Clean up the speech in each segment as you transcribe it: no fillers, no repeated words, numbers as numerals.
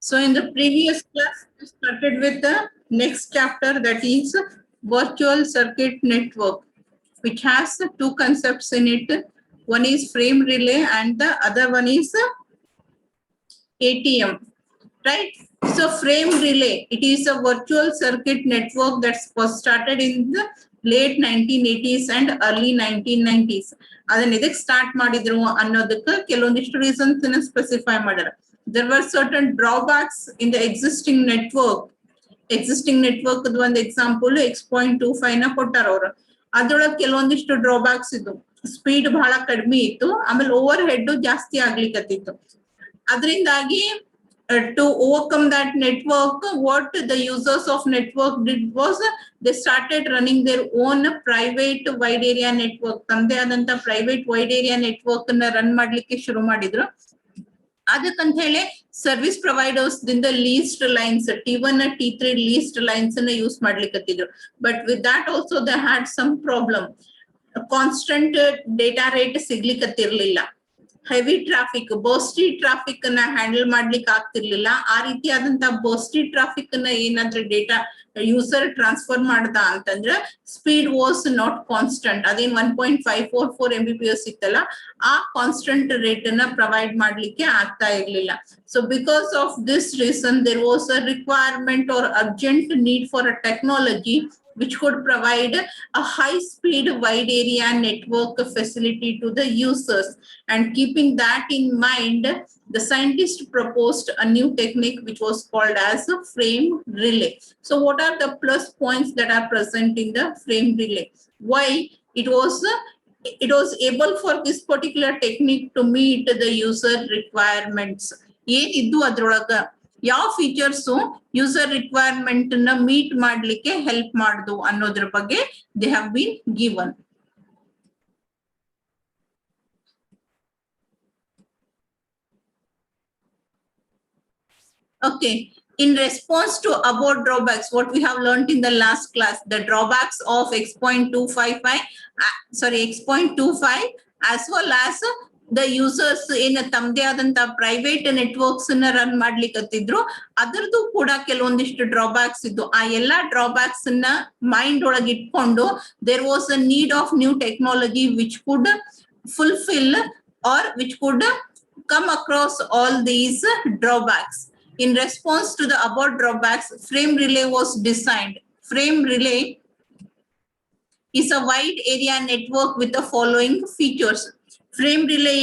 So in the previous class, we started with the next chapter, that is virtual circuit network, which has two concepts in it. One is frame relay and the other one is ATM, right? So frame relay, it is a virtual circuit network that was started in the late 1980s and early 1990s. ಅದನ್ನ ಇದಕ್ಕೆ start ಮಾಡಿದ್ರು ಅನ್ನೋದಕ್ಕೆ ಕೆಲವೊಂದಿಷ್ಟು reasons specify ಮಾಡ್ಯಾರ. There were certain drawbacks in the existing network. Existing network ಒಂದು example X.25 ನ ಕೊಟ್ಟಾರ ಅವ್ರು. ಅದ್ರೊಳಗೆ ಕೆಲವೊಂದಿಷ್ಟು ಡ್ರಾಬ್ಯಾಕ್ಸ್ ಇದ್ದು, ಸ್ಪೀಡ್ ಬಹಳ ಕಡಿಮೆ ಇತ್ತು, ಆಮೇಲೆ ಓವರ್ ಹೆಡ್ ಜಾಸ್ತಿ ಆಗ್ಲಿಕ್ಕತ್ತಿತ್ತು. ಅದರಿಂದಾಗಿ to overcome that network, what the users of network did was they started running their own private wide area network. ತಂದೆ ಆದಂತ ಪ್ರೈವೇಟ್ ವೈಡ್ ಏರಿಯಾ ನೆಟ್ವರ್ಕ್ ಅನ್ನ ರನ್ ಮಾಡ್ಲಿಕ್ಕೆ ಶುರು ಮಾಡಿದ್ರು. ಅದಕ್ಕಂತ ಹೇಳಿ ಸರ್ವಿಸ್ ಪ್ರೊವೈಡರ್ಸ್ ದಿಂದ leased lines T1 T3 leased lines ಅನ್ನ ಯೂಸ್ ಮಾಡ್ಲಿಕ್ಕತ್ತಿದ್ರು. But with that also they had some problem. Constant data rate ಸಿಗ್ಲಿಕ್ಕತ್ತಿರ್ಲಿಲ್ಲ. ಹೆವಿ ಟ್ರಾಫಿಕ್, ಬರ್ಸ್ಟಿ ಟ್ರಾಫಿಕ್ ಅನ್ನ ಹ್ಯಾಂಡಲ್ ಮಾಡ್ಲಿಕ್ಕೆ ಆಗ್ತಿರ್ಲಿಲ್ಲ. ಆ ರೀತಿಯಾದಂತ ಬರ್ಸ್ಟಿ ಟ್ರಾಫಿಕ್ ಅನ್ನ ಏನಾದ್ರೆ ಡೇಟಾ ಯೂಸರ್ ಟ್ರಾನ್ಸ್ಫರ್ ಮಾಡ್ದ ಅಂತಂದ್ರೆ ಸ್ಪೀಡ್ ವಾಸ್ ನಾಟ್ ಕಾನ್ಸ್ಟೆಂಟ್. ಅದೇನ್ 1.544 Mbps ಇತ್ತಲ್ಲ, ಆ ಕಾನ್ಸ್ಟೆಂಟ್ ರೇಟ್ ಅನ್ನ ಪ್ರೊವೈಡ್ ಮಾಡ್ಲಿಕ್ಕೆ ಆಗ್ತಾ ಇರ್ಲಿಲ್ಲ. So because of this reason there was a requirement or urgent need for a technology which could provide a high-speed wide area network facility to the users. And keeping that in mind, the scientists proposed a new technique which was called as a frame relay. So what are the plus points that are present in the frame relay? Why it was able for this particular technique to meet the user requirements. ಏನಿದ್ದು ಅದ್ರೊಳಗ ಯಾವ features user requirement ನ meet ಮಾಡ್ಲಿಕ್ಕೆ help ಮಾಡುದು ಅನ್ನೋದ್ರ ಬಗ್ಗೆ they have bean given. Okay, in response to above drawbacks, what we have learned in the last class, the drawbacks of X.25 as well as the users ಏನ ತಮ್ಮದೇ ಆದಂತ private networks ನ run ಮಾಡ್ಲಿಕ್ಕತ್ತಿದ್ರು, ಅದರದ್ದು ಕೂಡ ಕೆಲವೊಂದಿಷ್ಟು ಡ್ರಾಬ್ಯಾಕ್ಸ್ ಇದ್ದು. ಆ ಎಲ್ಲಾ ಡ್ರಾಬ್ಯಾಕ್ಸ್ ನ ಮೈಂಡ್ ಒಳಗೆ ಇಟ್ಕೊಂಡು there was a need of new technology which could fulfil or which could come across all these drawbacks. In response to the above drawbacks, frame relay was designed. Frame relay is a wide area network with the following features. Frame relay,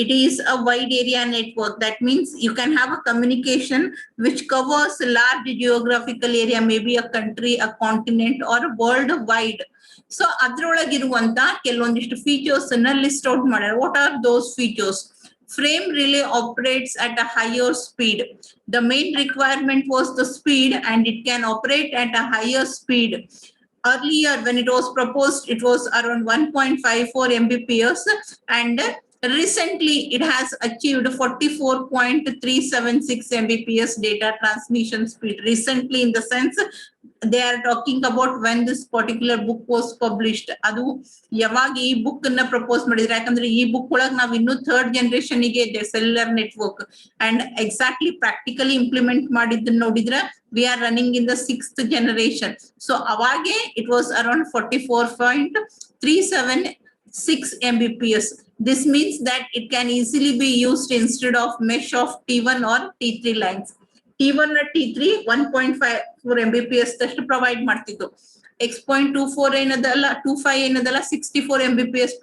it is a wide area network. That means you can have a communication which covers a large geographical area, maybe a country, a continent, or worldwide. So ಅದ್ರೊಳಗಿರುವಂತ ಕೆಲವೊಂದಿಷ್ಟು features ಅನ್ನ list out ಮಾಡ್ಯಾರ. What are those features? Frame relay operates at a higher speed. The main requirement was the speed, and it can operate at a higher speed. Earlier, when it was proposed, it was around 1.54 Mbps, and recently it has achieved 44.376 Mbps data transmission speed. Recently, in the sense, they are talking about when this particular book was published. ಅದು ಯಾವಾಗ ಈ book ಅನ್ನ propose ಮಾಡಿದ್ರೆ, ಯಾಕಂದ್ರೆ ಈ book ಒಳಗೆ ನಾವ್ ಇನ್ನು ಥರ್ಡ್ ಜನರೇಷನ್ ಗೆ ಇದೆ cellular network, and exactly practically implement ಮಾಡಿದ್ದನ್ನ ನೋಡಿದ್ರೆ we are running in the 6th generation. So avage it was around 44.376 Mbps. This means that it can easily be used instead of mesh of T1 or T3 lines. T1 T3 1.54 Mbps ಅಷ್ಟು provide ಮಾಡ್ತಿತ್ತು. X.24 ಏನದಲ್ಲ 25 ಏನದಲ್ಲ 64 Mbps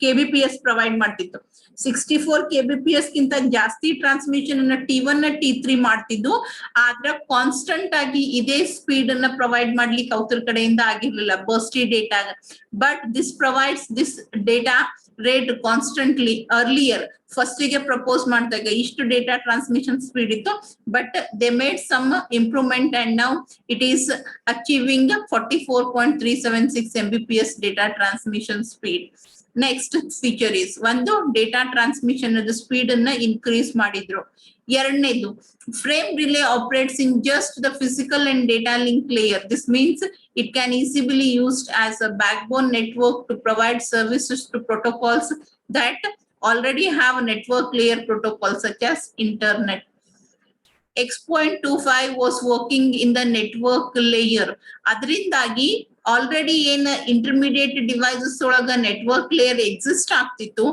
KBPS provide ಮಾಡ್ತಿತ್ತು. 64 KBPS ಗಿಂತ ಜಾಸ್ತಿ transmission ಅನ್ನ T1 T3 ಮಾಡ್ತಿದ್ದು. ಆದ್ರೆ constant ಆಗಿ ಇದೇ ಸ್ಪೀಡ್ ಅನ್ನ ಪ್ರೊವೈಡ್ ಮಾಡ್ಲಿಕ್ಕೆ ಅವ್ರ ಕಡೆಯಿಂದ ಆಗಿರ್ಲಿಲ್ಲ bursty data. But this provides this data rate constantly. Earlier first ಗೆ ಪ್ರಪೋಸ್ ಮಾಡಿದಾಗ ಇಷ್ಟು ಡೇಟಾ ಟ್ರಾನ್ಸ್ಮಿಷನ್ ಸ್ಪೀಡ್ ಇತ್ತು, but they made some improvement and now it is achieving 44.376 Mbps data transmission speed. Next feature is ಒಂದು data transmission speed ಅನ್ನ increase ಮಾಡಿದ್ರು. ಎರಡನೇದು, frame relay operates in just the physical and data link layer. This means it can easily used as a backbone network to provide services to protocols that already have a network layer protocol such as internet. X.25 was working in the network layer. ಅದರಿಂದಾಗಿ already ಏನ್ intermediate devices ಒಳಗ network layer exist ಆಗ್ತಿತ್ತು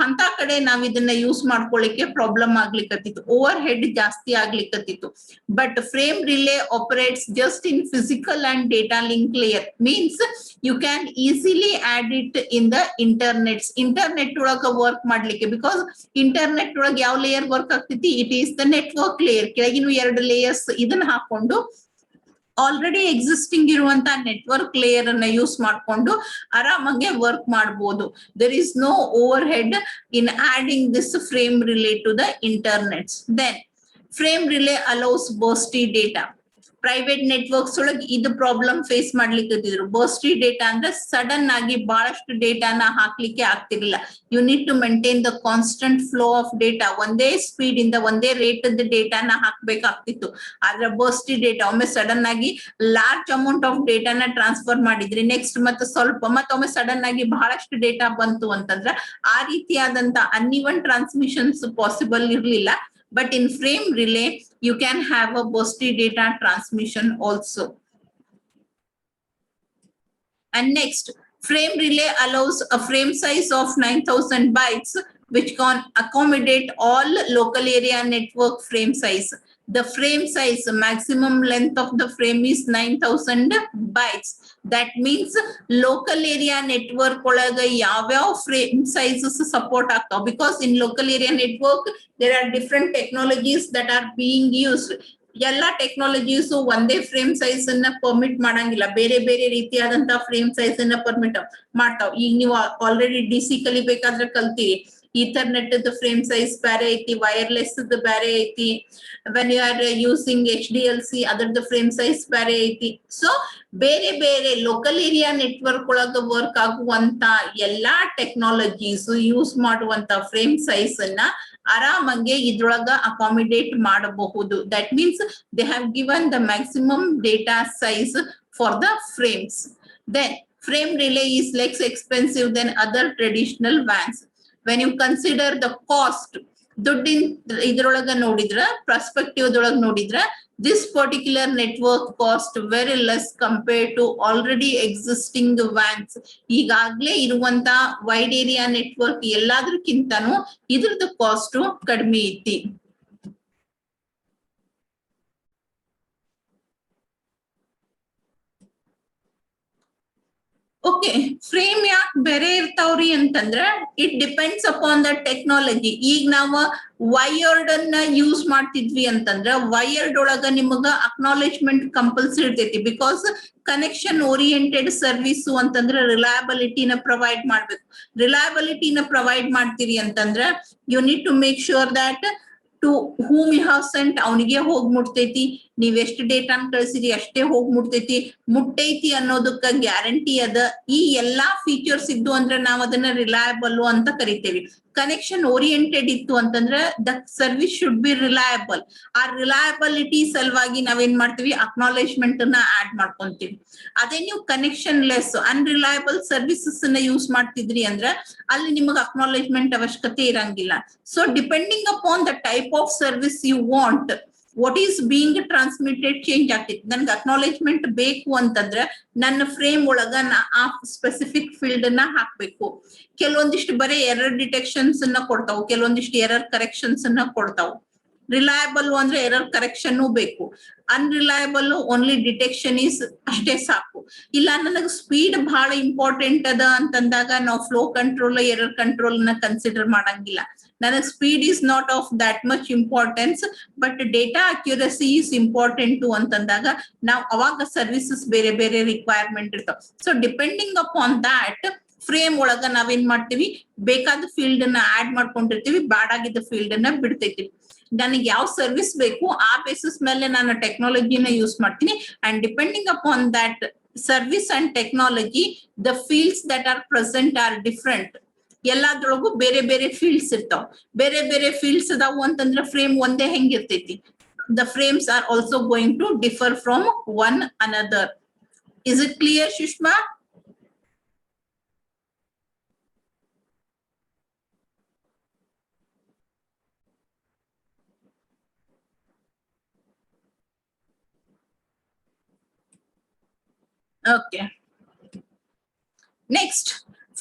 ಅಂತ ಕಡೆ ನಾವ್ ಇದನ್ನ use ಮಾಡ್ಕೊಳ್ಳಿಕ್ಕೆ problem ಆಗ್ಲಿಕ್ಕತ್ತಿತ್ತು, overhead ಜಾಸ್ತಿ ಆಗ್ಲಿಕ್ಕತ್ತಿತ್ತು. But frame relay operates just in physical and data link layer, means you can easily add it in the internet ಒಳಗ ವರ್ಕ್ ಮಾಡ್ಲಿಕ್ಕೆ. ಬಿಕಾಸ್ ಇಂಟರ್ನೆಟ್ ಒಳಗ ಯಾವ ಲೇಯರ್ ವರ್ಕ್ ಆಗ್ತೈತಿ, it is the network layer. ಕೆಳಗಿನ 2 layers ಇದನ್ನ ಹಾಕೊಂಡು already existing ಇರುವಂತ network layer ಅನ್ನ ಯೂಸ್ ಮಾಡ್ಕೊಂಡು ಆರಾಮಾಗೆ ವರ್ಕ್ ಮಾಡಬಹುದು. There is no overhead in adding this frame relay to the internets. Then frame relay allows bursty data. Private networks ಒಳಗೆ ಇದು ಪ್ರಾಬ್ಲಮ್ ಫೇಸ್ ಮಾಡ್ಲಿಕ್ಕೆ ಬರ್ಸ್ಟಿ ಡೇಟಾ ಅಂದ್ರೆ ಸಡನ್ ಆಗಿ ಬಹಳಷ್ಟು ಡೇಟಾನ ಹಾಕ್ಲಿಕ್ಕೆ ಆಗ್ತಿರ್ಲಿಲ್ಲ. You need to maintain the constant flow of data. ಒಂದೇ ಸ್ಪೀಡ್ ಇಂದ ಒಂದೇ ರೇಟ್ ಡೇಟಾನ ಹಾಕ್ಬೇಕಾಗ್ತಿತ್ತು. ಆದ್ರೆ ಬರ್ಸ್ಟಿ ಡೇಟಾ ಒಮ್ಮೆ ಸಡನ್ ಆಗಿ ಲಾರ್ಜ್ ಅಮೌಂಟ್ ಆಫ್ ಡೇಟಾನ ಟ್ರಾನ್ಸ್ಫರ್ ಮಾಡಿದ್ರಿ, ನೆಕ್ಸ್ಟ್ ಮತ್ತೆ ಸ್ವಲ್ಪ ಮತ್ತೊಮ್ಮೆ ಸಡನ್ ಆಗಿ ಬಹಳಷ್ಟು ಡೇಟಾ ಬಂತು ಅಂತಂದ್ರೆ ಆ ರೀತಿಯಾದಂತ ಅನ್ಇವನ್ ಟ್ರಾನ್ಸ್ಮಿಷನ್ಸ್ ಪಾಸಿಬಲ್ ಇರ್ಲಿಲ್ಲ. But in frame relay, you can have a bursty data transmission also. And next, frame relay allows a frame size of 9,000 bytes, which can accommodate all local area network frame size. The frame size, maximum length of the frame is 9,000 bytes. That means local area network ಒಳಗ ಯಾವ್ಯಾವ frame sizes support ಆಗ್ತಾವ. Because in local area network, there are different technologies that are being used. ಎಲ್ಲಾ technologies ಒಂದೇ frame size ಅನ್ನ permit ಮಾಡಂಗಿಲ್ಲ, ಬೇರೆ ಬೇರೆ ರೀತಿಯಾದಂತಹ ಫ್ರೇಮ್ ಸೈಜ್ ಅನ್ನ ಪರ್ಮಿಟ್ ಮಾಡ್ತಾವ್. ಈಗ ನೀವು ಆಲ್ರೆಡಿ DC ಕಲಿಬೇಕಾದ್ರೆ ಕಲ್ತೀರಿ, ಈಥರ್ನೆಟ್ ಫ್ರೇಮ್ ಸೈಜ್ ಬೇರೆ ಐತಿ, ವೈರ್ಲೆಸ್ ಬೇರೆ ಐತಿ, when you are using HDLC ಅದರದ್ದು ಫ್ರೇಮ್ ಸೈಜ್ ಬೇರೆ ಐತಿ. ಸೊ ಬೇರೆ ಬೇರೆ ಲೋಕಲ್ ಏರಿಯಾ ನೆಟ್ವರ್ಕ್ ಒಳಗ ವರ್ಕ್ ಆಗುವಂತ ಎಲ್ಲಾ ಟೆಕ್ನಾಲಜೀಸ್ ಯೂಸ್ ಮಾಡುವಂತ ಫ್ರೇಮ್ ಸೈಜ್ ಅನ್ನ ಆರಾಮಾಗೆ ಇದ್ರೊಳಗ ಅಕಾಮಿಡೇಟ್ ಮಾಡಬಹುದು. That means they have given the maximum data size for the frames. Then frame relay is less expensive than other traditional WANs. When you consider the cost, ದುಡ್ಡಿನ ಇದ್ರೊಳಗ ನೋಡಿದ್ರ perspective ದೊಳಗ ನೋಡಿದ್ರ this particular network cost very less compared to already existing WANs. ಈಗಾಗ್ಲೇ ಇರುವಂತ wide area network ಎಲ್ಲಾದ್ರಕ್ಕಿಂತನೂ ಇದ್ರದ್ದು cost ಕಡಿಮೆ ಐತಿ. ಓಕೆ, ಫ್ರೇಮ್ ಯಾಕೆ ಬೇರೆ ಇರ್ತಾವ್ರಿ ಅಂತಂದ್ರ it depends upon the technology. ಈಗ ನಾವು ವೈರ್ಡ್ ಅನ್ನ ಯೂಸ್ ಮಾಡ್ತಿದ್ವಿ ಅಂತಂದ್ರ ವೈರ್ಡ್ ಒಳಗ ನಿಮಗ ಅಕ್ನಾಲೇಜ್ಮೆಂಟ್ ಕಂಪಲ್ಸರಿ ಇರ್ತೈತಿ. ಬಿಕಾಸ್ ಕನೆಕ್ಷನ್ ಓರಿಯೆಂಟೆಡ್ ಸರ್ವಿಸ್ ಅಂತಂದ್ರೆ ರಿಲಯಬಿಲಿಟಿನ ಪ್ರೊವೈಡ್ ಮಾಡ್ಬೇಕು. ರಿಲಯಬಿಲಿಟಿನ ಪ್ರೊವೈಡ್ ಮಾಡ್ತೀರಿ ಅಂತಂದ್ರ you need to make sure that to whom you have sent ಅವನಿಗೆ ಹೋಗ್ ಮುಟ್ತೈತಿ, ನೀವ್ ಎಷ್ಟು ಡೇಟಾನ್ ಕಳ್ಸಿರಿ ಅಷ್ಟೇ ಹೋಗ್ ಮುಟ್ತೈತಿ, ಮುಟ್ಟೈತಿ ಅನ್ನೋದಕ್ಕ ಗ್ಯಾರಂಟಿ ಅದ. ಈ ಎಲ್ಲಾ ಫೀಚರ್ಸ್ ಇದ್ದು ಅಂದ್ರೆ ನಾವ್ ಅದನ್ನ ರಿಲಯಬಲ್ ಅಂತ ಕರಿತೇವಿ. ಕನೆಕ್ಷನ್ ಓರಿಯೆಂಟೆಡ್ ಇತ್ತು ಅಂತಂದ್ರ the service should be reliable. ಆ ರಿಲಯಬಿಲಿಟಿ ಸಲುವಾಗಿ ನಾವೇನ್ ಮಾಡ್ತೀವಿ, ಅಕ್ನಾಲೇಜ್ಮೆಂಟ್ ಅನ್ನ ಆಡ್ ಮಾಡ್ಕೊಂತೀವಿ. ಅದೇ ನೀವು ಕನೆಕ್ಷನ್ ಲೆಸ್ ಅನ್ರಿಲಯಬಲ್ ಸರ್ವಿಸಸ್ ಅನ್ನ ಯೂಸ್ ಮಾಡ್ತಿದ್ರಿ ಅಂದ್ರ ಅಲ್ಲಿ ನಿಮಗೆ ಅಕ್ನಾಲೇಜ್ಮೆಂಟ್ ಅವಶ್ಯಕತೆ ಇರಂಗಿಲ್ಲ. So depending upon the type of service you want, what is being transmitted change ಆಗ್ತೈತಿ. ನನ್ಗೆ ಅಕ್ನಾಲೇಜ್ಮೆಂಟ್ ಬೇಕು ಅಂತಂದ್ರೆ ನನ್ನ ಫ್ರೇಮ್ ಒಳಗ ಆ ಸ್ಪೆಸಿಫಿಕ್ ಫೀಲ್ಡ್ ಅನ್ನ ಹಾಕ್ಬೇಕು. ಕೆಲವೊಂದಿಷ್ಟು ಬರೀ ಎರರ್ ಡಿಟೆಕ್ಷನ್ಸ್ ಅನ್ನ ಕೊಡ್ತಾವು, ಕೆಲವೊಂದಿಷ್ಟು ಎರರ್ ಕರೆಕ್ಷನ್ಸ್ ಅನ್ನ ಕೊಡ್ತಾವು. ರಿಲಯಬಲ್ ಅಂದ್ರೆ ಎರರ್ ಕರೆಕ್ಷನ್ ಬೇಕು, ಅನ್ರಿಲಯಬಲ್ ಓನ್ಲಿ ಡಿಟೆಕ್ಷನ್ ಈಸ್ ಅಷ್ಟೇ ಸಾಕು. ಇಲ್ಲ ನನಗೆ ಸ್ಪೀಡ್ ಬಹಳ ಇಂಪಾರ್ಟೆಂಟ್ ಅದ ಅಂತಂದಾಗ ನಾವು ಫ್ಲೋ ಕಂಟ್ರೋಲ್ ಎರರ್ ಕಂಟ್ರೋಲ್ ನ ಕನ್ಸಿಡರ್ ಮಾಡಂಗಿಲ್ಲ. ನನಗೆ speed is not of that much importance but data accuracy is important ಅಂತಂದಾಗ ನಾವು ಅವಾಗ ಸರ್ವಿಸಸ್ ಬೇರೆ ಬೇರೆ ರಿಕ್ವೈರ್ಮೆಂಟ್ ಇರ್ತಾವ. ಸೊ ಡಿಪೆಂಡಿಂಗ್ ಅಪಾನ್ ದಾಟ್ ಫ್ರೇಮ್ ಒಳಗ ನಾವೇನ್ ಮಾಡ್ತೀವಿ, ಬೇಕಾದ ಫೀಲ್ಡ್ ಅನ್ನ ಆಡ್ ಮಾಡ್ಕೊಂಡಿರ್ತೀವಿ, ಬ್ಯಾಡಾಗಿದ್ದ ಫೀಲ್ಡ್ ಅನ್ನ ಬಿಡ್ತೈತಿವಿ. ನನಗೆ ಯಾವ ಸರ್ವಿಸ್ ಬೇಕು ಆ ಬೇಸಿಸ್ ಮೇಲೆ ನಾನು ಟೆಕ್ನಾಲಜಿನ ಯೂಸ್ ಮಾಡ್ತೀನಿ. And depending upon that service and technology the fields that are present are different. ಎಲ್ಲಾದ್ರೊಳಗು ಬೇರೆ ಬೇರೆ ಫೀಲ್ಡ್ಸ್ ಇರ್ತಾವ. ಬೇರೆ ಬೇರೆ ಫೀಲ್ಡ್ಸ್ ಅದಾವು ಅಂತಂದ್ರೆ ಫ್ರೇಮ್ ಒಂದೇ ಹೆಂಗಿರ್ತೈತಿ, the frames are also going to differ from one another. Is it clear Sushma? Okay. Next,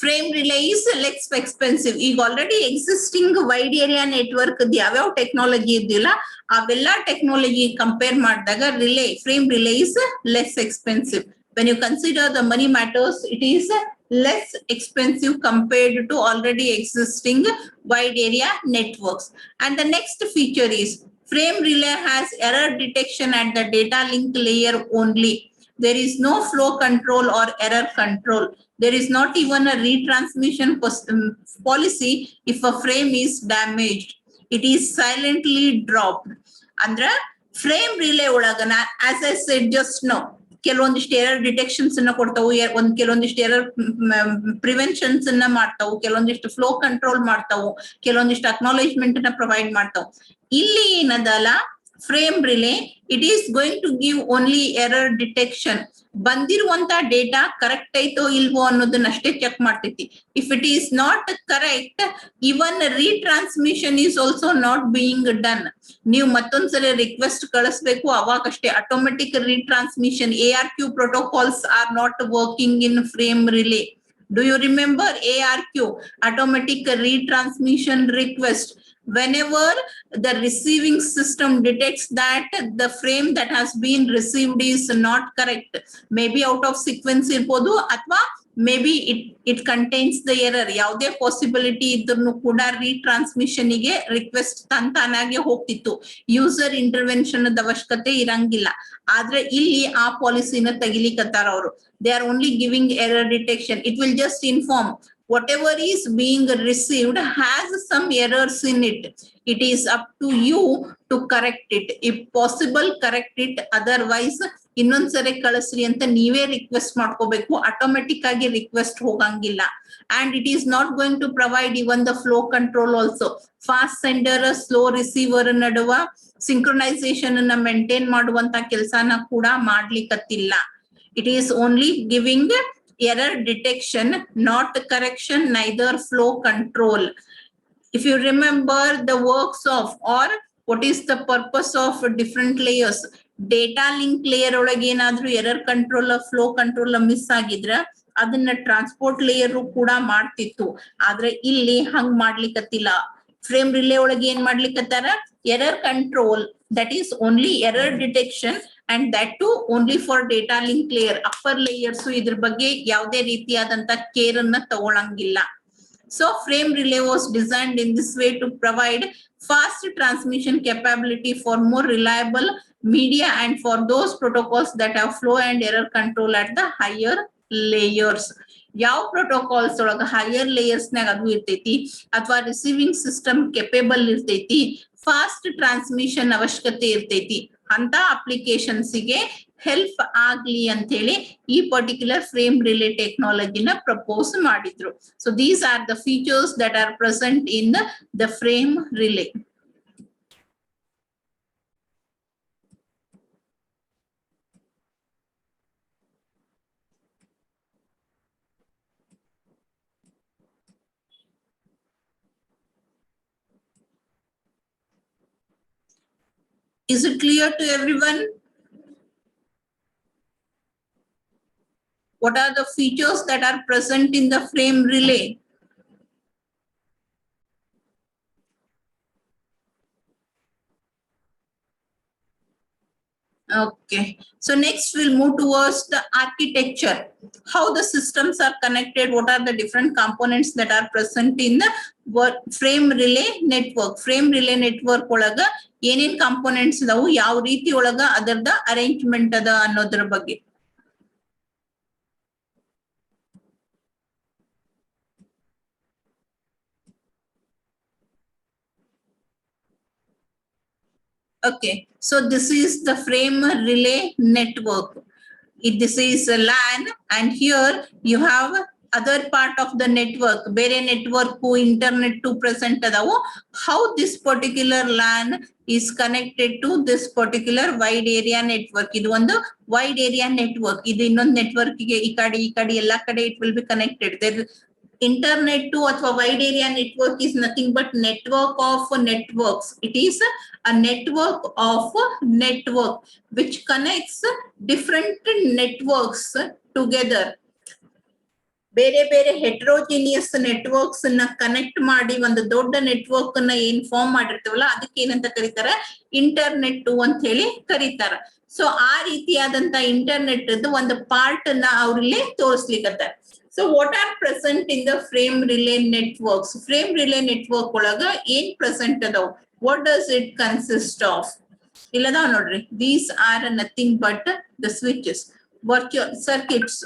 frame relay is less expensive. ಈಗ already existing wide area network ಯಾವ್ಯಾವ ಟೆಕ್ನಾಲಜಿ ಇದೆಯಲ್ಲ ಅವೆಲ್ಲ ಟೆಕ್ನಾಲಜಿ ಕಂಪೇರ್ ಮಾಡಿದಾಗ relay frame relay is less expensive. When you consider the money matters, it is less expensive compared to already existing wide area networks. And the next feature is frame relay has error detection at the data link layer only. There is no flow control or error control. There is not even a retransmission policy if a frame is damaged. It is silently dropped. Andre frame relay ಒಳಗನ, as I said just now, ಕೆಲವೊಂದಿಷ್ಟು error ಡಿಟೆಕ್ಷನ್ಸ್ ಅನ್ನ ಕೊಡ್ತಾವು, ಕೆಲವೊಂದಿಷ್ಟು error preventions ಅನ್ನ ಮಾಡ್ತಾವು, ಕೆಲವೊಂದಿಷ್ಟು flow control ಮಾಡ್ತಾವು, ಕೆಲವೊಂದಿಷ್ಟು acknowledgement ಅನ್ನ provide ಮಾಡ್ತಾವು. ಇಲ್ಲಿ ಏನದಲ್ಲ frame relay, it is going to give only error detection. ಬಂದಿರುವಂತ ಡೇಟಾ ಕರೆಕ್ಟ್ ಐತೋ ಇಲ್ವೋ ಅನ್ನೋದನ್ನ ಅಷ್ಟೇ ಚೆಕ್ ಮಾಡ್ತೈತಿ. If it is not correct, even retransmission is also not being done. ನೀವು ಮತ್ತೊಂದ್ಸಲ ರಿಕ್ವೆಸ್ಟ್ ಕಳಿಸ್ಬೇಕು, ಅವಾಗಷ್ಟೇ automatic retransmission. ARQ protocols are not working in frame relay. Do you remember ARQ, automatic retransmission request? Whenever the receiving system detects that the frame that has been received is not correct, maybe out of sequence irbodu athwa maybe it contains the error, ಯಾವುದೇ possibility ಇದ್ರೂ ಕೂಡ ರೀಟ್ರಾನ್ಸ್ಮಿಷನ್ ಗೆ request ತಂತಾನಾಗೆ ಹೋಗ್ತಿತ್ತು. User intervention ಅವಶ್ಯಕತೆ ಇರಂಗಿಲ್ಲ. ಆದ್ರೆ ಇಲ್ಲಿ ಆ ಪಾಲಿಸಿನ ತೆಗಿಲಿಕತ್ತಾರ ಅವರು. They are only giving error detection. It will just inform whatever is being received has some errors in it. It is up to you to correct it. If possible, correct it. Otherwise, ಇನ್ನೊಂದ್ಸರಿ ಕಳಿಸ್ರಿ ಅಂತ ನೀವೇ request ಮಾಡ್ಕೋಬೇಕು. Automatic ಆಗಿ request ಹೋಗಂಗಿಲ್ಲ. And it is not going to provide even the flow control also. Fast sender, slow receiver ನಡುವ synchronisation ಅನ್ನ maintain ಮಾಡುವಂತ ಕೆಲಸನ ಕೂಡ ಮಾಡ್ಲಿಕ್ಕತ್ತಿಲ್ಲ. It is only giving error detection, not correction, neither flow control. If you remember the works of, or what is the purpose of different layers, data link layer ಒಳಗೆ ಏನಾದ್ರೂ error control flow control miss ಆಗಿದ್ರ ಅದನ್ನ transport layer ಕೂಡ ಮಾಡ್ತಿತ್ತು. ಆದ್ರೆ ಇಲ್ಲಿ ಹಂಗ್ ಮಾಡ್ಲಿಕ್ಕತ್ತಿಲ್ಲ. Frame relay ಒಳಗೆ ಏನ್ ಮಾಡ್ಲಿಕ್ಕತ್ತಾರ, error control, that is only error detection, and that too only for data link layer. upper layers ಇದ್ರ ಬಗ್ಗೆ ಯಾವುದೇ ರೀತಿಯಾದಂತ ಕೇರ್ ಅನ್ನ ತಗೊಳಂಗಿಲ್ಲ. So frame relay was designed in this way to provide fast transmission capability for more reliable media and for those protocols that have flow and error control at the higher layers. ಯಾವ protocols ಒಳಗ higher layers ನಾಗ ಅದು ಇರ್ತೈತಿ ಅಥವಾ receiving system capable ಇರ್ತೈತಿ, fast transmission ಅವಶ್ಯಕತೆ ಇರ್ತೈತಿ, ಅಂತ ಅಪ್ಲಿಕೇಶನ್ಸ್ ಗೆ ಹೆಲ್ಪ್ ಆಗ್ಲಿ ಅಂತ ಹೇಳಿ ಈ ಪರ್ಟಿಕ್ಯುಲರ್ ಫ್ರೇಮ್ ರಿಲೇ ಟೆಕ್ನಾಲಜಿನ ಪ್ರಪೋಸ್ ಮಾಡಿದ್ರು. So these are the features that are present in the frame relay. Is it clear to everyone? What are the features that are present in the frame relay? Okay, so next we'll move towards the architecture, how the systems are connected, what are the different components that are present in the frame relay network. Frame relay network ಒಳಗ ಏನೇನ್ components ಇದಾವು, ಯಾವ ರೀತಿ ಒಳಗ ಅದರದ arrangement ಅದ ಅನ್ನೋದ್ರ ಬಗ್ಗೆ. Okay, so this is the frame relay network. This is a LAN, and here you have other part of the network, ಬೇರೆ ನೆಟ್ವರ್ಕ್ ಇಂಟರ್ನೆಟ್ ಟು ಪ್ರೆಸೆಂಟ್ ಅದಾವು. How this particular LAN is connected to this particular wide area network. ಇದು ಒಂದು wide area network. ಇದು ಇನ್ನೊಂದು network ಗೆ ಈ ಕಡೆ ಎಲ್ಲಾ ಕಡೆ it will be connected. There Internet to ಅಥವಾ wide area network is nothing but network of networks. It is a network of network which connects different networks together. ಬೇರೆ ಬೇರೆ ಹೆಟ್ರೋಜಿನಿಯಸ್ ನೆಟ್ವರ್ಕ್ಸ್ ನ ಕನೆಕ್ಟ್ ಮಾಡಿ ಒಂದು ದೊಡ್ಡ ನೆಟ್ವರ್ಕ್ ನ ಏನ್ form ಮಾಡಿರ್ತೀವಲ್ಲ ಅದಕ್ಕೆ ಏನಂತ ಕರೀತಾರೆ, ಇಂಟರ್ನೆಟ್ ಅಂತ ಹೇಳಿ ಕರೀತಾರ. ಸೊ ಆ ರೀತಿಯಾದಂತ ಇಂಟರ್ನೆಟ್ ಒಂದು ಪಾರ್ಟ್ ನ ಅವ್ರಲ್ಲಿ ತೋರಿಸ್ಲಿಕ್ಕತ್ತಾರೆ. So what are present in the frame relay networks? Frame relay network ಒಳಗ ಏನ್ ಪ್ರೆಸೆಂಟ್ ಅದಾವ್? What does it consist of? ಇಲ್ಲದಾವ್ ನೋಡ್ರಿ, these are nothing but the switches, virtual circuits.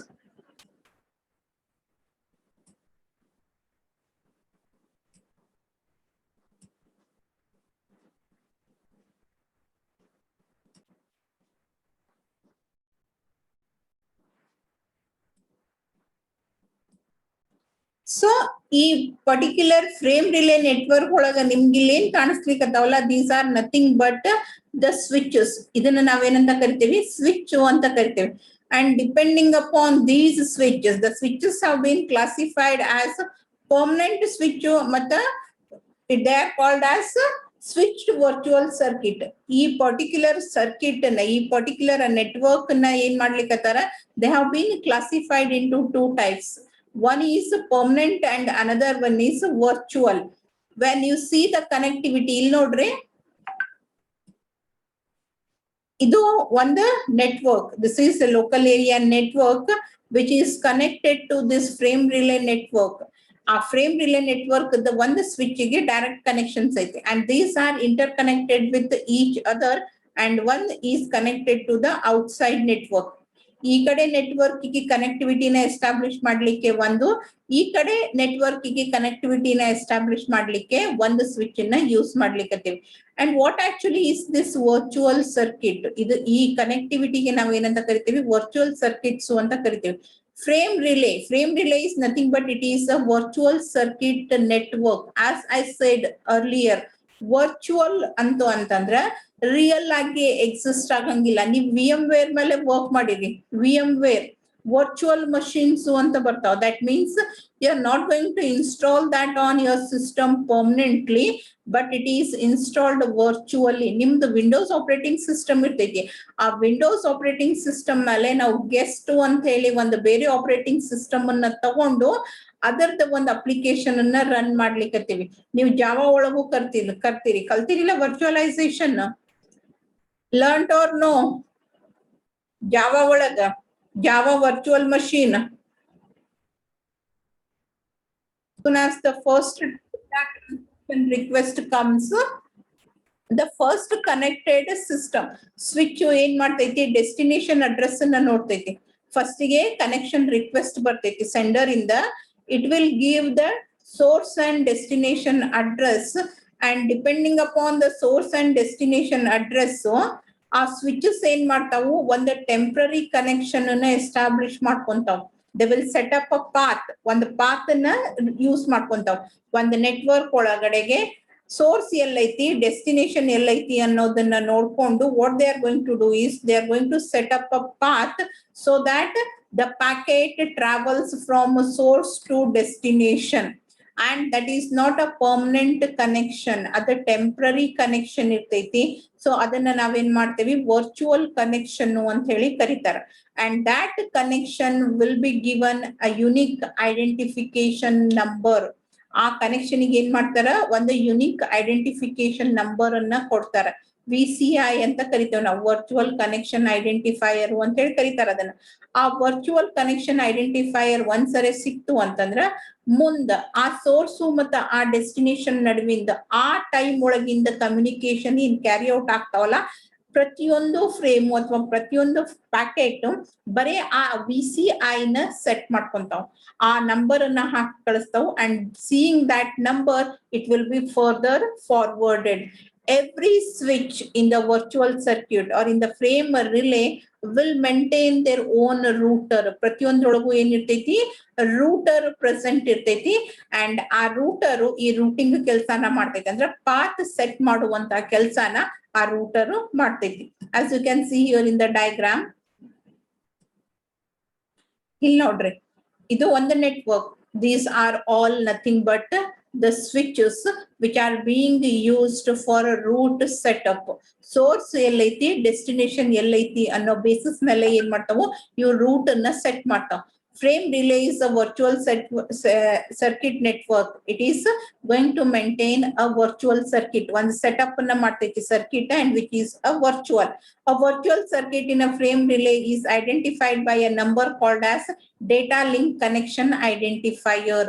So ಈ ಪರ್ಟಿಕ್ಯುಲರ್ ಫ್ರೇಮ್ ರಿಲೇ ನೆಟ್ವರ್ಕ್ ಒಳಗ ನಿಮ್ಗೆ ಇಲ್ಲಿ ಏನ್ ಕಾಣಿಸ್ಲಿಕ್ಕತ್ತಾವಲ್ಲ, these are nothing but the switches. ಇದನ್ನ ನಾವೇನಂತ ಕರಿತೀವಿ? ಸ್ವಿಚ್ ಅಂತ ಕರಿತೀವಿ. And depending upon these switches, the switches have been classified as permanent switch ಮತ್ತ they are called as switched virtual circuit. ಈ ಪರ್ಟಿಕ್ಯುಲರ್ ಸರ್ಕಿಟ್ ನ, ಈ ಪರ್ಟಿಕ್ಯುಲರ್ ನೆಟ್ವರ್ಕ್ ನ ಏನ್ ಮಾಡ್ಲಿಕ್ಕತ್ತಾರ, they have been classified into 2 types. One is permanent and another one is virtual. When you see the connectivity, ಇಲ್ಲಿ ನೋಡ್ರಿ, ಇದು ಒಂದು network. This is a local area network which is connected to this frame relay network. ಆ frame relay network the one switch ಗೆ direct connections ಐತೆ, and these are interconnected with each other, and one is connected to the outside network. ಈ ಕಡೆ network ಗೆ ಕನೆಕ್ಟಿವಿಟಿನ establish ಮಾಡ್ಲಿಕ್ಕೆ ಒಂದು, ಈ ಕಡೆ ನೆಟ್ವರ್ಕ್ ಗೆ ಕನೆಕ್ಟಿವಿಟಿನ ಎಸ್ಟಾಬ್ಲಿಷ್ ಮಾಡ್ಲಿಕ್ಕೆ ಒಂದು ಸ್ವಿಚ್ ಅನ್ನ ಯೂಸ್ ಮಾಡ್ಲಿಕ್ಕತ್ತೀವಿ. And what actually is this virtual circuit? ಇದು ಈ ಕನೆಕ್ಟಿವಿಟಿಗೆ ನಾವು ಏನಂತ ಕರಿತೀವಿ? ವರ್ಚುವಲ್ ಸರ್ಕಿಟ್ಸ್ ಅಂತ ಕರಿತೀವಿ. Frame relay is nothing but it is a virtual circuit network. As I said earlier, virtual ಅಂತಂದ್ರ ರಿಯಲ್ ಆಗಿ ಎಕ್ಸಿಸ್ಟ್ ಆಗಂಗಿಲ್ಲ. ನೀವು VMware ಮೇಲೆ ವರ್ಕ್ ಮಾಡಿರಿ, VMware ವರ್ಚುವಲ್ ಮಷೀನ್ಸ್ ಅಂತ ಬರ್ತಾವ. That means you are not going to install that on your system permanently, but it is installed virtually. ನಿಮ್ದು Windows operating system ಇರ್ತೈತಿ, ಆ ವಿಂಡೋಸ್ ಆಪರೇಟಿಂಗ್ ಸಿಸ್ಟಮ್ ಮೇಲೆ ನಾವು ಗೆಸ್ಟ್ ಅಂತ ಹೇಳಿ ಒಂದು ಬೇರೆ ಆಪರೇಟಿಂಗ್ ಸಿಸ್ಟಮ್ ಅನ್ನ ತಗೊಂಡು ಅದರದ ಒಂದು ಅಪ್ಲಿಕೇಶನ್ ಅನ್ನ ರನ್ ಮಾಡ್ಲಿಕ್ಕತ್ತೀವಿ. ನೀವು ಜಾವಾ ಒಳಗೂ ಕಲ್ತಿರಿಲ್ಲ virtualization? Learn or no? Java ಒಳಗ Java virtual machine, as the first request comes, the first connected system switch ಏನ್ ಮಾಡ್ತೈತಿ? ಡೆಸ್ಟಿನೇಷನ್ ಅಡ್ರೆಸ್ ಅನ್ನ ನೋಡ್ತೈತಿ. ಫಸ್ಟ್ ಗೆ ಕನೆಕ್ಷನ್ ರಿಕ್ವೆಸ್ಟ್ ಬರ್ತೈತಿ ಸೆಂಡರ್ ಇಂದ. It will give the source and destination address, and depending upon the source and destination address, ಆ switches ಏನ್ ಮಾಡ್ತಾವು? ಒಂದು ಟೆಂಪ್ರರಿ ಕನೆಕ್ಷನ್ ಅನ್ನ ಎಸ್ಟಾಬ್ಲಿಷ್ ಮಾಡ್ಕೊಂತಾವ್. They will set up a path, ಒಂದು ಪಾತ್ ಅನ್ನ ಯೂಸ್ ಮಾಡ್ಕೊಂತಾವ್. ಒಂದು ನೆಟ್ವರ್ಕ್ ಒಳಗಡೆಗೆ ಸೋರ್ಸ್ ಎಲ್ಲೈತಿ, ಡೆಸ್ಟಿನೇಷನ್ ಎಲ್ಲೈತಿ ಅನ್ನೋದನ್ನ ನೋಡ್ಕೊಂಡು what they are going to do is they are going to set up a path so that the packet travels from source to destination, and that is not a permanent connection, ಅದು temporary connection ಇರ್ತೈತಿ. So ಅದನ್ನ ನಾವೇನ್ ಮಾಡ್ತೇವಿ? Virtual connection ಅಂತ ಹೇಳಿ ಕರೀತಾರ. and that connection will be given a unique identification number. ಆ connection ಗೆ ಏನ್ ಮಾಡ್ತಾರ? ಒಂದು ಯುನಿಕ್ ಐಡೆಂಟಿಫಿಕೇಶನ್ ನಂಬರ್ ಅನ್ನ ಕೊಡ್ತಾರ. VCI ಅಂತ ಕರಿತೇವೆ ನಾವು, ವರ್ಚುವಲ್ ಕನೆಕ್ಷನ್ ಐಡೆಂಟಿಫೈಯರ್ ಅಂತ ಹೇಳಿ ಕರೀತಾರ ಅದನ್ನ. ಆ ವರ್ಚುವಲ್ ಕನೆಕ್ಷನ್ ಐಡೆಂಟಿಫೈಯರ್ ಒಂದ್ಸರಿ ಸಿಕ್ತು ಅಂತಂದ್ರ ಮುಂದ ಆ ಸೋರ್ಸು ಮತ್ತ ಆ ಡೆಸ್ಟಿನೇಷನ್ ನಡುವಿಂದ ಆ ಟೈಮ್ ಒಳಗಿಂದ ಕಮ್ಯುನಿಕೇಶನ್ ಏನ್ ಕ್ಯಾರಿ ಔಟ್ ಆಗ್ತಾವಲ್ಲ, ಪ್ರತಿಯೊಂದು ಫ್ರೇಮ್ ಅಥವಾ ಪ್ರತಿಯೊಂದು ಪ್ಯಾಕೆಟ್ ಬರೇ ಆ VCI ನ ಸೆಟ್ ಮಾಡ್ಕೊಂತಾವ್, ಆ ನಂಬರ್ ಅನ್ನ ಹಾಕಿ ಕಳಿಸ್ತಾವ್. And seeing that number it will be further forwarded. Every switch in the virtual circuit or in the frame relay will maintain their own router. ಪ್ರತಿಯೊಂದರೊಳಗೂ ಏನ್ ಇರ್ತೈತಿ? ರೂಟರ್ ಪ್ರೆಸೆಂಟ್ ಇರ್ತೈತಿ. ಅಂಡ್ ಆ router ಈ routing ಕೆಲಸನ ಮಾಡ್ತೈತಿ, ಅಂದ್ರೆ ಪಾತ್ ಸೆಟ್ ಮಾಡುವಂತ ಕೆಲಸನ ಆ ರೂಟರ್ ಮಾಡ್ತೈತಿ. as you can see here in the diagram, ಇಲ್ಲಿ ನೋಡ್ರಿ, ಇದು ಒಂದು network. These are all nothing but the switches which are being used for a route setup. Source ಎಲ್ಲೈತಿ destination ಎಲ್ಲೈತಿ ಅನ್ನೋ basis ಮೇಲೆ ಏನ್ ಮಾಡ್ತಾವು ಇವು route ಅನ್ನ set ಮಾಡ್ತಾವ. Frame relay is a virtual circuit network. It is going to maintain a virtual circuit. One setup na ಮಾಡ್ತೈತಿ circuit and which is a virtual. A virtual circuit in a frame relay is identified by a number called as data link connection identifier.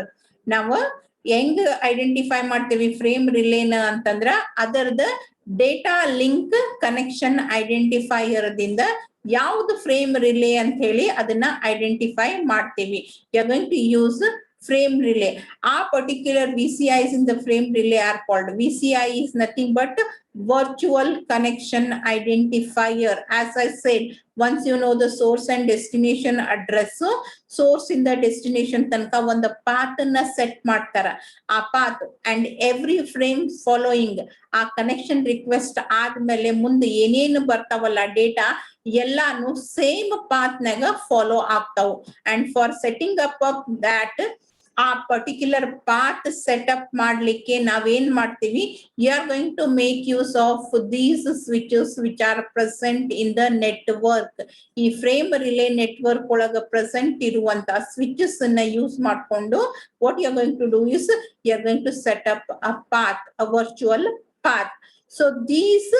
Now, ಹೆಂಗ್ identify ಮಾಡ್ತೀವಿ frame ರಿಲೇನ ಅಂತಂದ್ರ ಅದರದ data link connection identifier ದಿಂದ ಯಾವ್ದು frame relay ಅಂತ ಹೇಳಿ ಅದನ್ನ identify ಮಾಡ್ತೀವಿ. You are going to use frame relay. Our particular VCIs in the frame relay are called VCI is nothing but virtual connection identifier. As I said, once you know the source and destination address, source in the destination tanka one the path na set ಮಾಡ್ತಾರ. ಆ path and every frame following ಆ connection request ಆದ್ಮೇಲೆ ಮುಂದೆ ಏನೇನು ಬರ್ತಾವಲ್ಲ data ಎಲ್ಲಾನು same path ನಾಗ follow ಆಗ್ತಾವು. And for setting up of that ಆ ಪರ್ಟಿಕ್ಯುಲರ್ ಪಾತ್ ಸೆಟಪ್ ಮಾಡ್ಲಿಕ್ಕೆ ನಾವೇನ್ ಮಾಡ್ತೀವಿ, you are going to make use of these switches which are present in the network. ಈ ಫ್ರೇಮ್ ರಿಲೇ ನೆಟ್ವರ್ಕ್ ಒಳಗ present ಇರುವಂತ switches ಅನ್ನ ಯೂಸ್ ಮಾಡ್ಕೊಂಡು what you are going to do is you are going to set up a path, a virtual path. So these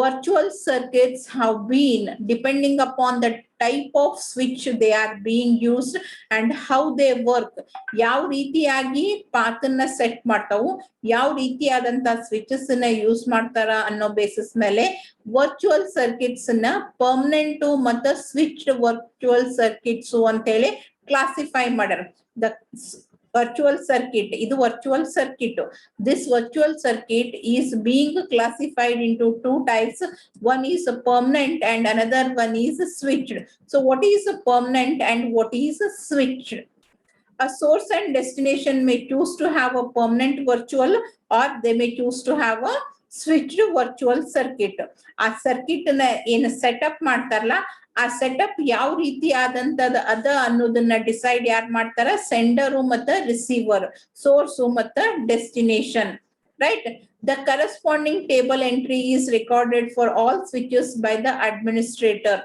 virtual circuits have been, depending upon the type of switch they are being used and how they work, ಯಾವ ರೀತಿಯಾಗಿ path ಅನ್ನ set ಮಾಡ್ತಾವು, ಯಾವ ರೀತಿಯಾದಂತ switches ಅನ್ನ use ಮಾಡ್ತಾರ ಅನ್ನೋ basis ಮೇಲೆ ವರ್ಚುವಲ್ ಸರ್ಕಿಟ್ಸ್ ಅನ್ನ ಪರ್ಮನೆಂಟ್ ಮತ್ತು ಸ್ವಿಚ್ಡ್ ವರ್ಚುವಲ್ ಸರ್ಕಿಟ್ಸ್ ಅಂತ ಹೇಳಿ ಕ್ಲಾಸಿಫೈ ಮಾಡ್ಯಾರ. The virtual circuit idu virtual circuit. This virtual circuit is being classified into two types. One is a permanent and another one is switched. So what is a permanent and what is a switched? A source and destination may choose to have a permanent virtual or they may choose to have a switched virtual circuit. ಆ circuit ನ ಏನು setup ಮಾಡ್ತಾರಲ್ಲ ಆ setup ಯಾವ ರೀತಿ ಆದಂತದ ಅದ ಅನ್ನೋದನ್ನ decide ಯಾರು ಮಾಡ್ತಾರ, ಸೆಂಡರು ಮತ್ತು ರಿಸೀವರ್, ಸೋರ್ಸು ಮತ್ತು destination, right. The corresponding table entry is recorded for all switches by the administrator.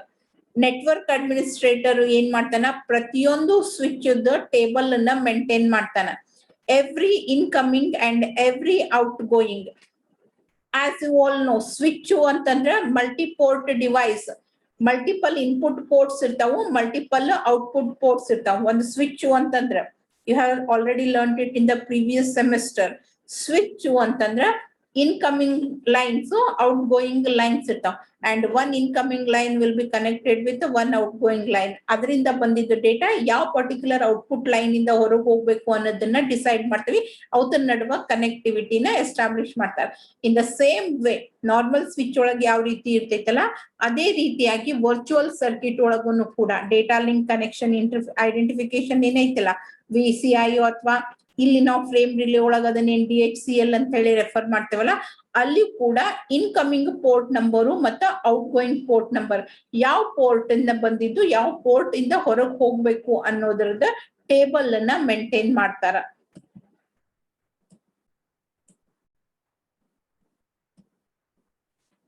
Network administrator ಏನ್ ಮಾಡ್ತಾನ, ಪ್ರತಿಯೊಂದು ಸ್ವಿಚ್ ಟೇಬಲ್ ಅನ್ನ ಮೇಂಟೈನ್ ಮಾಡ್ತಾನ. Every incoming and every outgoing. As you all know, switch ಅಂತಂದ್ರೆ multiport device. Multiple input ports ಇರ್ತಾವು, multiple output ports ಇರ್ತಾವ. ಒಂದು switch ಅಂತಂದ್ರ you have already learned it in the previous semester. Switch ಅಂತಂದ್ರ incoming lines, out going lines ಇರ್ತಾವ. And one incoming line will be connected with one out going line. ಅದರಿಂದ ಬಂದಿದ್ದ data ಯಾವ particular output line ಇಂದ ಹೊರಗೆ ಹೋಗ್ಬೇಕು ಅನ್ನೋದನ್ನ decide ಮಾಡ್ತೀವಿ. ಅವತರ ನಡುವ ಕನೆಕ್ಟಿವಿಟಿನ ಎಸ್ಟಾಬ್ಲಿಷ್ ಮಾಡ್ತಾರೆ. ಇನ್ the same way normal switch ಒಳಗೆ ಯಾವ ರೀತಿ ಇರ್ತೈತಲ್ಲ ಅದೇ ರೀತಿಯಾಗಿ ವರ್ಚುವಲ್ ಸರ್ಕಿಟ್ ಒಳಗೂ ಕೂಡ ಡೇಟಾ ಲಿಂಕ್ ಕನೆಕ್ಷನ್ ಐಡೆಂಟಿಫಿಕೇಶನ್ ಏನೈತಲ್ಲ, VCI ಅಥವಾ ಇಲ್ಲಿ ನಾವು ಫ್ರೇಮ್ ರಿಲೇ ಒಳಗ ಅದನ್ನ DHCL ಅಂತ ಹೇಳಿ ರೆಫರ್ ಮಾಡ್ತೇವಲ್ಲ, ಅಲ್ಲಿ ಕೂಡ ಇನ್ಕಮಿಂಗ್ ಪೋರ್ಟ್ ನಂಬರು ಮತ್ತು ಔಟ್ ಗೋಯಿಂಗ್ ಪೋರ್ಟ್ ನಂಬರ್, ಯಾವ ಪೋರ್ಟ್ ಇಂದ ಬಂದಿದ್ದು ಯಾವ ಪೋರ್ಟ್ ಇಂದ ಹೊರಗೆ ಹೋಗ್ಬೇಕು ಅನ್ನೋದ್ರದ ಟೇಬಲ್ ಅನ್ನ ಮೇಂಟೈನ್ ಮಾಡ್ತಾರ.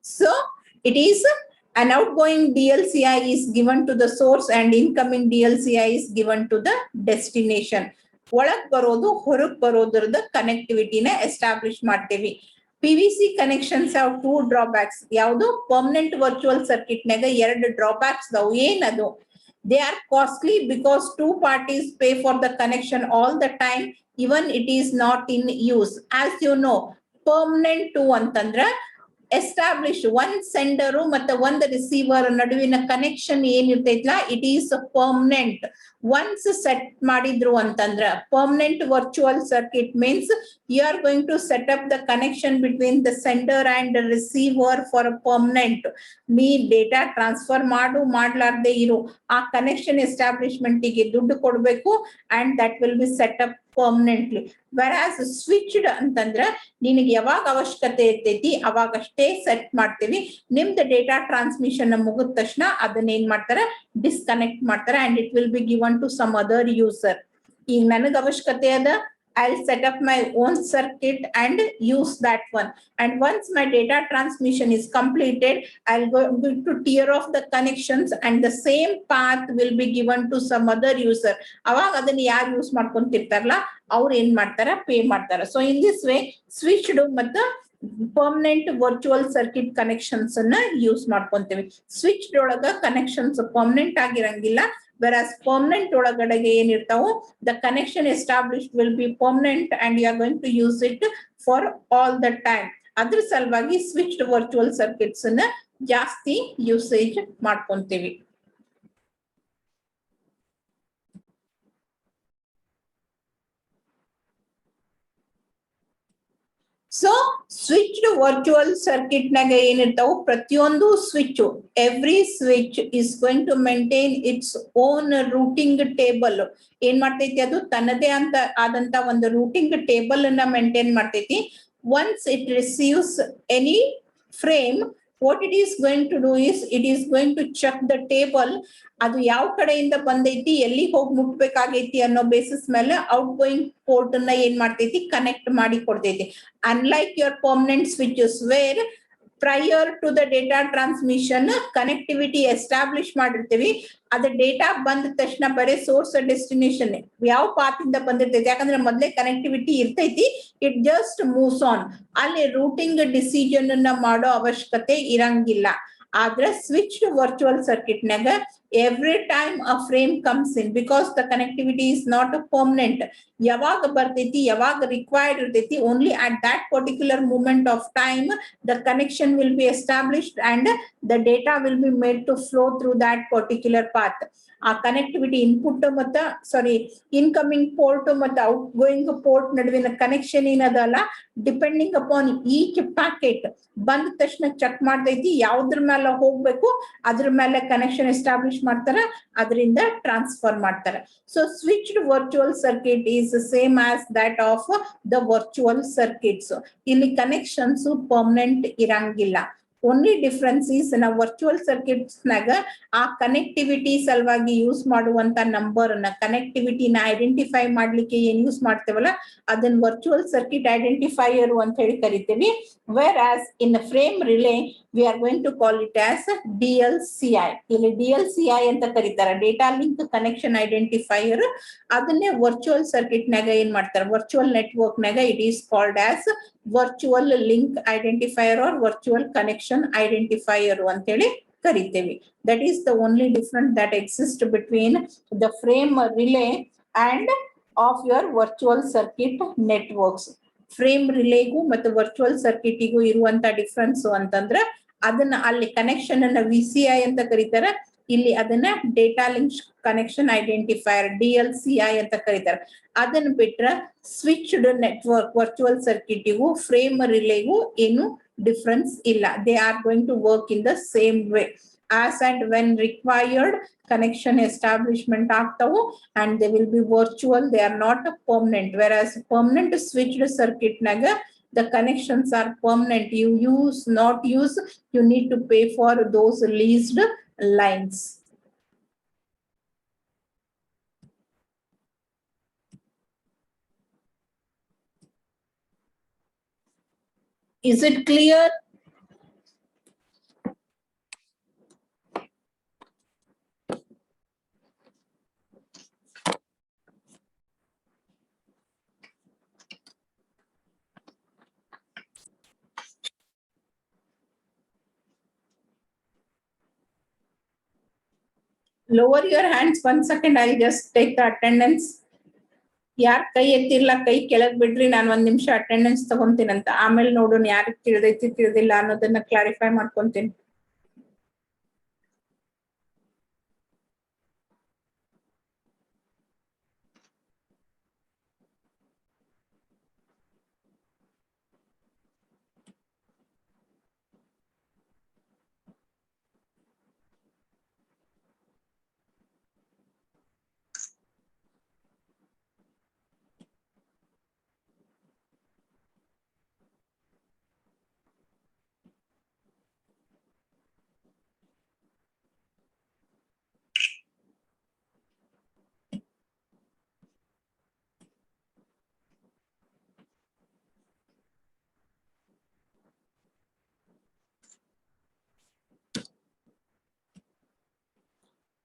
So it is an outgoing DLCI is given to the source and incoming DLCI is given to the destination. ಒಳಗ್ ಬರೋದು ಹೊರಗ್ ಬರೋದ್ರದ ಕನೆಕ್ಟಿವಿಟಿನ ಎಸ್ಟಾಬ್ಲಿಷ್ ಮಾಡ್ತೇವಿ. PVC connections have two drawbacks. ಯಾವುದು ಪರ್ಮನೆಂಟ್ ವರ್ಚುವಲ್ ಸರ್ಕಿಟ್ ನಾಗ ಎರಡು ಡ್ರಾಬ್ಯಾಕ್ಸ್ ಅದಾವು. ಏನದು? They are costly because two parties pay for the connection all the time even it is not in use. As you know, permanent ಅಂತಂದ್ರ establish one sender ಮತ್ತೆ ಒಂದು receiver ನಡುವಿನ connection ಏನಿರ್ತೈತ್ಲಾ it is permanent. Once set ಮಾಡಿದ್ರು ಅಂತಂದ್ರ permanent virtual circuit means you are going to set up the connection between the sender and receiver for permanent. ನೀ data transfer ಮಾಡ್ಲಾರ್ದೆ ಇರು, ಆ ಕನೆಕ್ಷನ್ ಎಸ್ಟಾಬ್ಲಿಷ್ಮೆಂಟಿಗೆ ದುಡ್ಡು ಕೊಡ್ಬೇಕು and that will be set up permanently. Whereas switched ಅಂತಂದ್ರ ನಿನಗೆ ಯಾವಾಗ ಅವಶ್ಯಕತೆ ಇರ್ತೈತಿ ಅವಾಗಷ್ಟೇ ಸೆಟ್ ಮಾಡ್ತೀವಿ. ನಿಮ್ದು ಡೇಟಾ ಟ್ರಾನ್ಸ್ಮಿಷನ್ ಮುಗಿದ ತಕ್ಷಣ ಅದನ್ನ ಏನ್ ಮಾಡ್ತಾರ, ಡಿಸ್ಕನೆಕ್ಟ್ ಮಾಡ್ತಾರ and it will be given to some other user. ಈಗ ನನಗೆ ಅವಶ್ಯಕತೆ ಅದ, I'll set up my own circuit and use that one. And once my data transmission is completed, I'll go to tear off the connections and the same path will be given to some other user. ಅವಾಗ ಅದನ್ನ ಯಾರು use ಮಾಡ್ಕೊಂತಿರ್ತಾರಲ್ಲ ಅವ್ರು ಏನ್ ಮಾಡ್ತಾರ, pay ಮಾಡ್ತಾರ. So in this way switched ಮತ್ತು permanent virtual circuit connections ಅನ್ನ use ಮಾಡ್ಕೊಂತೀವಿ. ಸ್ವಿಚ್ ಒಳಗ ಕನೆಕ್ಷನ್ಸ್ ಪರ್ಮನೆಂಟ್ ಆಗಿರಂಗಿಲ್ಲ, whereas permanent ಒಳಗಡೆಗೆ ಏನಿರ್ತಾವು, the connection established will be permanent and you are going to use it for all the time. ಅದ್ರ ಸಲುವಾಗಿ switched virtual circuits ಅನ್ನ ಜಾಸ್ತಿ usage ಮಾಡ್ಕೊಂತೀವಿ. So switched virtual circuit ನಾಗ ಏನಿರ್ತಾವು, ಪ್ರತಿಯೊಂದು switch, every switch is going to maintain its own routing table. ಏನ್ ಮಾಡ್ತೈತಿ, ಅದು ತನ್ನದೇ ಅಂತ ಆದಂತ ಒಂದು ರೂಟಿಂಗ್ ಟೇಬಲ್ ಅನ್ನ ಮೇಂಟೈನ್ ಮಾಡ್ತೈತಿ. Once it receives any frame, what it is going to do is it is going to check the table, ಅದು ಯಾವ ಕಡೆಯಿಂದ ಬಂದೈತಿ, ಎಲ್ಲಿ ಹೋಗಿ ಮುಟ್ಬೇಕಾಗೈತಿ ಅನ್ನೋ ಬೇಸಿಸ್ ಮೇಲೆ ಔಟ್ ಗೋಯಿಂಗ್ ಪೋರ್ಟ್ ಅನ್ನ ಏನ್ ಮಾಡ್ತೈತಿ, ಕನೆಕ್ಟ್ ಮಾಡಿ ಕೊಡ್ತೈತಿ. Unlike your permanent switches where prior to the data transmission connectivity establish ಮಾಡಿರ್ತೀವಿ. ಅದ ಡೇಟಾ ಬಂದ ತಕ್ಷಣ ಬರೀ ಸೋರ್ಸ್ ಡೆಸ್ಟಿನೇಷನ್ ಯಾವ ಪಾತ್ ಇಂದ ಬಂದಿರ್ತೈತಿ, ಯಾಕಂದ್ರೆ ಮೊದಲೇ ಕನೆಕ್ಟಿವಿಟಿ ಇರ್ತೈತಿ, ಇಟ್ ಜಸ್ಟ್ ಮೂವ್ಸ್ ಆನ್. ಅಲ್ಲಿ ರೂಟಿಂಗ್ ಡಿಸಿಷನ್ ಅನ್ನ ಮಾಡೋ ಅವಶ್ಯಕತೆ ಇರಂಗಿಲ್ಲ. ಆದ್ರೆ ಸ್ವಿಚ್ಡ್ ವರ್ಚುವಲ್ ಸರ್ಕ್ಯೂಟ್ ನಾಗ every time a frame comes in, because the connectivity is not a permanent, ಯಾವಾಗ ಬರ್ತೈತಿ ಯಾವಾಗ ರಿಕ್ವೈರ್ಡ್ ಇರ್ತೈತಿ, only at that particular moment of time the connection will be established and the data will be made to flow through that particular path. ಆ connectivity input ಮತ್ತ incoming port ಮತ್ತು out going port ನಡುವಿನ connection ಏನದಲ್ಲ, depending upon each packet ಬಂದ ತಕ್ಷಣ check ಮಾಡ್ತೈತಿ, ಯಾವ್ದ್ರ ಮೇಲೆ ಹೋಗ್ಬೇಕು ಅದ್ರ ಮೇಲೆ ಕನೆಕ್ಷನ್ ಎಸ್ಟಾಬ್ಲಿಷ್ ಮಾಡ್ತಾರ, ಅದರಿಂದ ಟ್ರಾನ್ಸ್ಫರ್ ಮಾಡ್ತಾರ. So switched virtual circuit is same as that of the virtual circuits. ಇಲ್ಲಿ ಕನೆಕ್ಷನ್ಸ್ ಪರ್ಮನೆಂಟ್ ಇರಂಗಿಲ್ಲ. ಓನ್ಲಿ ಡಿಫ್ರೆನ್ಸ್ ಈಸ್ ನಾವು ವರ್ಚುವಲ್ ಸರ್ಕ್ಯೂಟ್ಸ್ ನಾಗ ಆ ಕನೆಕ್ಟಿವಿಟಿ ಸಲುವಾಗಿ ಯೂಸ್ ಮಾಡುವಂತ ನಂಬರ್ ಅನ್ನ, ಕನೆಕ್ಟಿವಿಟಿನ ಐಡೆಂಟಿಫೈ ಮಾಡ್ಲಿಕ್ಕೆ ಏನ್ ಯೂಸ್ ಮಾಡ್ತೇವಲ್ಲ ಅದನ್ನ ವರ್ಚುವಲ್ ಸರ್ಕ್ಯೂಟ್ ಐಡೆಂಟಿಫೈಯರ್ ಅಂತ ಹೇಳಿ ಕರಿತೀವಿ. Whereas in frame relay we are going to call it as DLCI. ಇಲ್ಲಿ DLCI ಅಂತ ಕರೀತಾರ, ಡೇಟಾ ಲಿಂಕ್ ಕನೆಕ್ಷನ್ ಐಡೆಂಟಿಫೈಯರ್. ಅದನ್ನೇ ವರ್ಚುವಲ್ ಸರ್ಕ್ಯೂಟ್ ನಾಗ ಏನ್ ಮಾಡ್ತಾರ, ವರ್ಚುವಲ್ ನೆಟ್ವರ್ಕ್ ನಾಗ it is called as virtual link identifier or virtual connection identifier ಅಂತ ಹೇಳಿ ಕರಿತೇವೆ. That is the only difference that exists between the frame relay and of your virtual circuit networks. Frame ರಿಲೇಗೂ ಮತ್ತು virtual ಸರ್ಕ್ಯೂಟಿಗೂ ಇರುವಂತ difference ಅಂತಂದ್ರೆ ಅದನ್ನ ಅಲ್ಲಿ connection ಅನ್ನ VCI ಅಂತ ಕರೀತಾರ, ಇಲ್ಲಿ ಅದನ್ನ data link connection identifier DLCI ಅಂತ ಕರೀತಾರೆ. ಅದನ್ನ ಬಿಟ್ರ ಸ್ವಿಚ್ಡ್ ನೆಟ್ವರ್ಕ್ ವರ್ಚುವಲ್ ಸರ್ಕ್ಯೂಟಿಗೂ ಫ್ರೇಮ್ ರಿಲೇಗೂ ಏನು ಡಿಫ್ರೆನ್ಸ್ ಇಲ್ಲ. They are going to work in the same way. As and when required connection establishment ಆಗ್ತಾವು and they will be virtual, they are not a permanent. Whereas permanent switched circuit naga the connections are permanent. You use not use, you need to pay for those leased lines. Is it clear? Lower your hands 1 second. I'll just take the attendance. ಯಾರ್ ಕೈ ಎತ್ತಿರ್ಲ ಕೈ ಕೆಳಗ್ ಬಿಡ್ರಿ, ನಾನು 1 ನಿಮಿಷ attendance ತಗೊಂತೀನಂತ. ಆಮೇಲೆ ನೋಡೋಣ ಯಾರಿಗೆ ತಿಳಿದೈತಿ ತಿಳಿದಿಲ್ಲ ಅನ್ನೋದನ್ನ clarify ಮಾಡ್ಕೊಂತೀನಿ.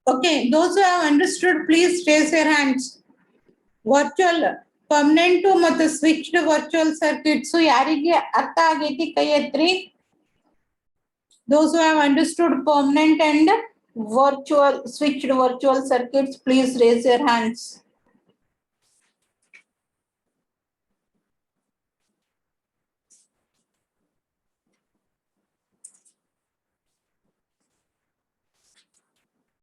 Okay, those who have understood, please raise your hands. Virtual, permanent ಮತ್ತು switched virtual circuits ಯಾರಿಗೆ ಅರ್ಥ ಆಗೈತಿ ಕೈ ಎತ್ರಿ. Those who have understood permanent and virtual switched virtual circuits, please raise your hands.